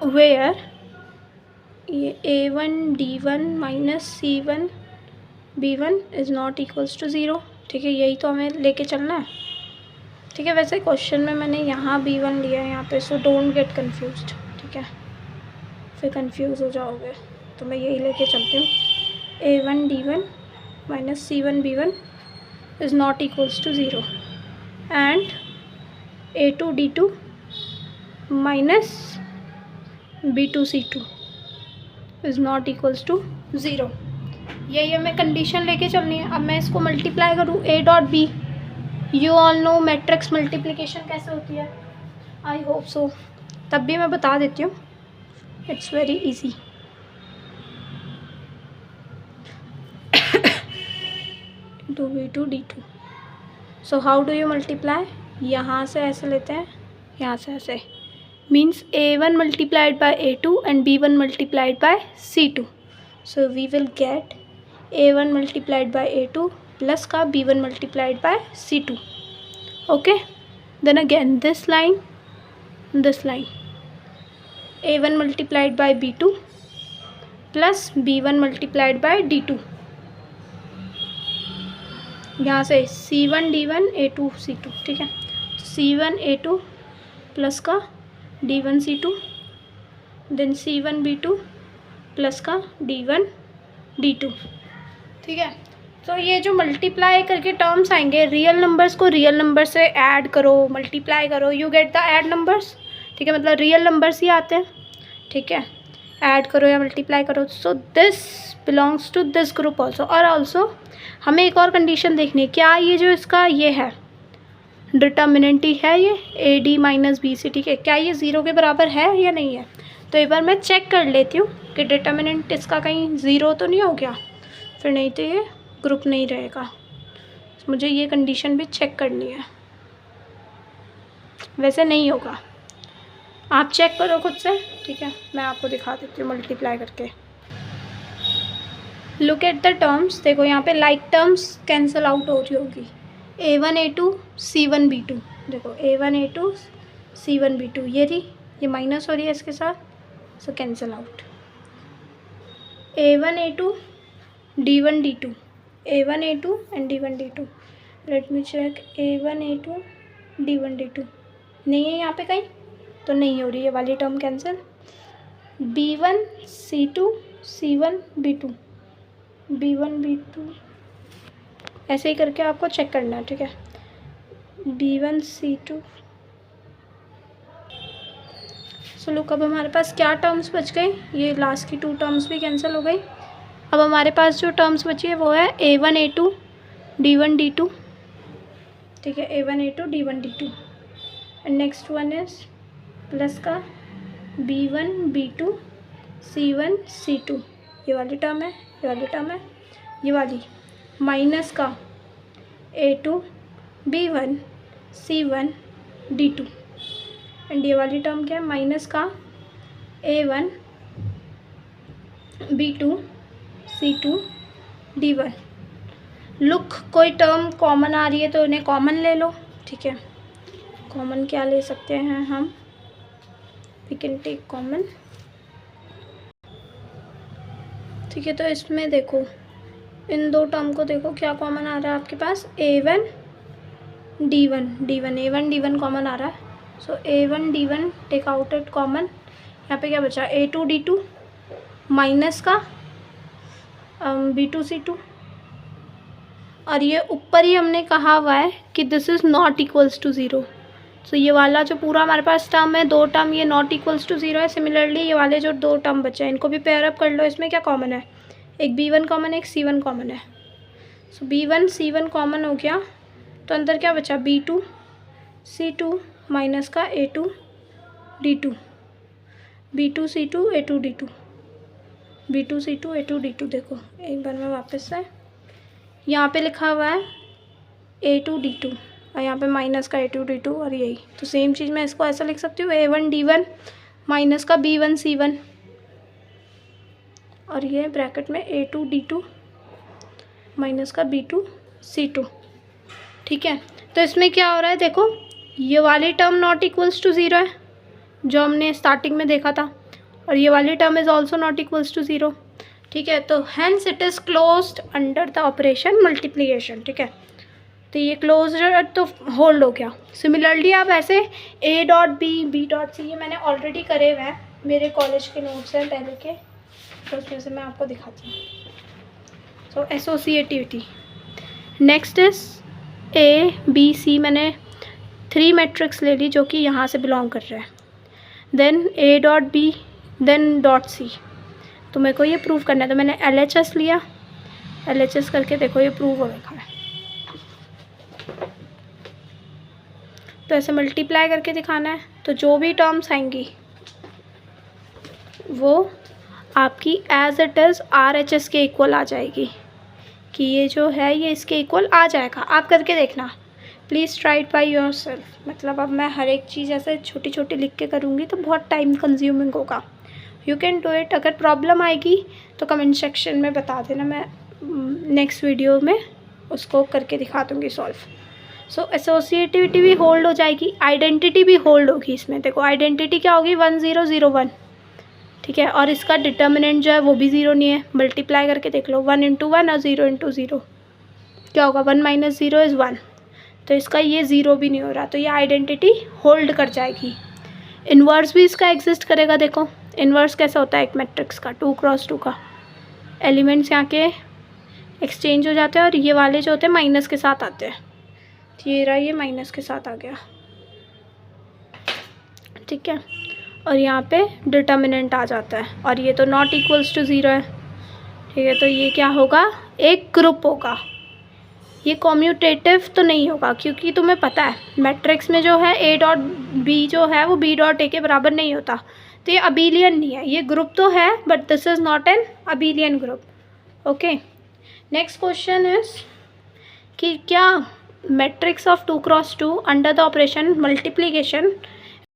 Where ये A1D1 minus C1B1 is not equals to 0। ठीक है, यही तो हमें लेके चलना है। ठीक है, वैसे क्वेश्चन में मैंने यहाँ B1 लिया है यहाँ पे, सो डोंट गेट कन्फ्यूज्ड। ठीक है, फिर कंफ्यूज हो जाओगे, तो मैं यही लेके चलती हूँ। A1D1 minus C1B1 is not equals to 0 and A2D2 minus B2C2 is not equals to 0। यही हमें कंडीशन लेके चलनी है। अब मैं इसको मल्टीप्लाई करूँ A dot B। You all know matrix multiplication कैसे होती है, आई होप सो, तब भी मैं बता देती हूँ, it's very easy. To B2D2। So how do you multiply, यहाँ से ऐसे लेते हैं, यहाँ से ऐसे, means A1 multiplied by A2 and B1 multiplied by C2. So we will get A1 multiplied by A2 plus का B1 multiplied by C2. Okay, then again this line, A1 multiplied by B2 plus B1 multiplied by D2, यहाँ से C1D1 A2 C2। ठीक है, C1 A2 plus का D1 C2, then C1 B2 plus का D1 D2। ठीक है, तो ये जो मल्टीप्लाई करके टर्म्स आएंगे, रियल नंबर्स को रियल नंबर से ऐड करो, मल्टीप्लाई करो, you get the add numbers. ठीक है, मतलब रियल नंबर्स ही आते हैं। ठीक है, ऐड करो या मल्टीप्लाई करो, so this belongs to this group also. और ऑल्सो हमें एक और कंडीशन देखनी है, क्या ये जो इसका ये है डिटर्मिनेंट ही है ये AD माइनस BC। ठीक है, क्या ये 0 के बराबर है या नहीं है। तो एक बार मैं चेक कर लेती हूँ कि डिटर्मिनेंट इसका कहीं 0 तो नहीं हो गया, फिर नहीं तो ये ग्रुप नहीं रहेगा। मुझे ये कंडीशन भी चेक करनी है, वैसे नहीं होगा, आप चेक करो खुद से। ठीक है, मैं आपको दिखा देती हूँ मल्टीप्लाई करके। लुक एट द टर्म्स, देखो यहाँ पे लाइक टर्म्स कैंसिल आउट हो रही होगी। A1 A2 C1 B2, देखो A1 A2 C1 B2, ये रही, ये माइनस हो रही है इसके साथ, so cancel out. A1 A2 D1 D2, A1 A2 and D1 D2, let me check, A1 A2 D1 D2 नहीं है यहाँ पे कहीं, तो नहीं हो रही है वाली term cancel. B1 C2 C1 B2, B1 B2 ऐसे ही करके आपको चेक करना है। ठीक है, B1 C2। सो लुक, अब हमारे पास क्या टर्म्स बच गई, ये लास्ट की 2 टर्म्स भी कैंसिल हो गई। अब हमारे पास जो टर्म्स बची है वो है A1 A2 D1 D2। ठीक है, A1 A2 D1 D2 and next one is plus का B1 B2 C1 C2, ये वाली टर्म है, ये वाली टर्म है, ये वाली, माइनस का A2 B1 C1 D2 and ये वाली टर्म क्या है, माइनस का A1 B2 C2 D1। Look, कोई टर्म कॉमन आ रही है तो उन्हें कॉमन ले लो। ठीक है, कॉमन क्या ले सकते हैं हम, वी कैन टेक कॉमन। ठीक है, तो इसमें देखो इन 2 टर्म को देखो क्या कॉमन आ रहा है आपके पास, A1 D1 A1 D1 common आ रहा है, so A1 D1 take out it common. यहाँ पे क्या बचा, A2 D2 माइनस का B2 C2, और ये ऊपर ही हमने कहा हुआ है कि this is not equals to 0। सो ये वाला जो पूरा हमारे पास टर्म है, 2 टर्म, ये नॉट इक्वल्स टू 0 है। सिमिलरली ये वाले जो 2 टर्म बचे हैं इनको भी पेयर अप कर लो। इसमें क्या कॉमन है, एक B1 कॉमन है, एक C1 कॉमन है। सो B1 C1 कॉमन हो गया, तो अंदर क्या बचा, B2 C2 माइनस का A2 D2, B2 C2 A2 D2, B2 C2 A2 D2। देखो एक बार मैं वापस से, यहाँ पे लिखा हुआ है A2 D2 और यहाँ पे माइनस का A2 D2, और यही तो सेम चीज़ मैं इसको ऐसा लिख सकती हूँ, A1 D1 माइनस का B1 C1, और ये ब्रैकेट में A2 D2 माइनस का B2 C2। ठीक है, तो इसमें क्या हो रहा है, देखो ये वाली टर्म नॉट इक्वल्स टू 0 है जो हमने स्टार्टिंग में देखा था, और ये वाली term is also not equals to 0। ठीक है, तो hence it is closed under the operation multiplication. ठीक है, तो ये क्लोज तो होल्ड हो गया। सिमिलरली आप ऐसे A dot B dot C, ये मैंने ऑलरेडी करे हुए हैं, मेरे कॉलेज के नोट्स हैं पहले के, तो उसमें से मैं आपको दिखाती हूँ। So associativity. Next is A B C, मैंने 3 मैट्रिक्स ले ली जो कि यहाँ से बिलोंग कर रहे हैं। Then A dot B, then dot C. तो मेरे को ये प्रूव करना है, तो मैंने LHS लिया, LHS करके देखो ये प्रूव हो रखा है। तो ऐसे मल्टीप्लाई करके दिखाना है, तो जो भी टर्म्स आएंगी वो आपकी एज इट इज़ RHS के इक्वल आ जाएगी, कि ये जो है ये इसके इक्वल आ जाएगा। आप करके देखना, please try it by your self. मतलब अब मैं हर एक चीज़ ऐसे छोटी छोटी लिख के करूँगी तो बहुत टाइम कंज्यूमिंग होगा। You can do it. अगर प्रॉब्लम आएगी तो कमेंट सेक्शन में बता देना, मैं नेक्स्ट वीडियो में उसको करके दिखा दूँगी सॉल्व। सो एसोसिएटिविटी भी होल्ड हो जाएगी, आइडेंटिटी भी होल्ड होगी। इसमें देखो आइडेंटिटी क्या होगी, 1 0 0 1। ठीक है, और इसका डिटर्मिनेंट जो है वो भी 0 नहीं है। मल्टीप्लाई करके देख लो, 1 × 1 और 0 × 0 क्या होगा, 1 - 0 इज़ 1। तो इसका ये 0 भी नहीं हो रहा, तो ये आइडेंटिटी होल्ड कर जाएगी। इन्वर्स भी इसका एग्जिस्ट करेगा। देखो इन्वर्स कैसा होता है एक मैट्रिक्स का, 2 × 2 का। एलिमेंट्स यहाँ के एक्सचेंज हो जाते हैं और ये वाले जो होते हैं माइनस के साथ आते हैं। तो ये रहा, ये माइनस के साथ आ गया। ठीक है, और यहाँ पे डिटर्मिनेंट आ जाता है, और ये तो नॉट इक्वल्स टू 0 है। ठीक है, तो ये क्या होगा, एक ग्रुप होगा। ये कॉम्यूटेटिव तो नहीं होगा, क्योंकि तुम्हें पता है मैट्रिक्स में जो है ए डॉट बी जो है वो बी डॉट ए के बराबर नहीं होता, तो ये अबेलियन नहीं है। ये ग्रुप तो है but this is not an abelian group. Okay, next question is कि क्या matrix of 2 × 2 under the operation multiplication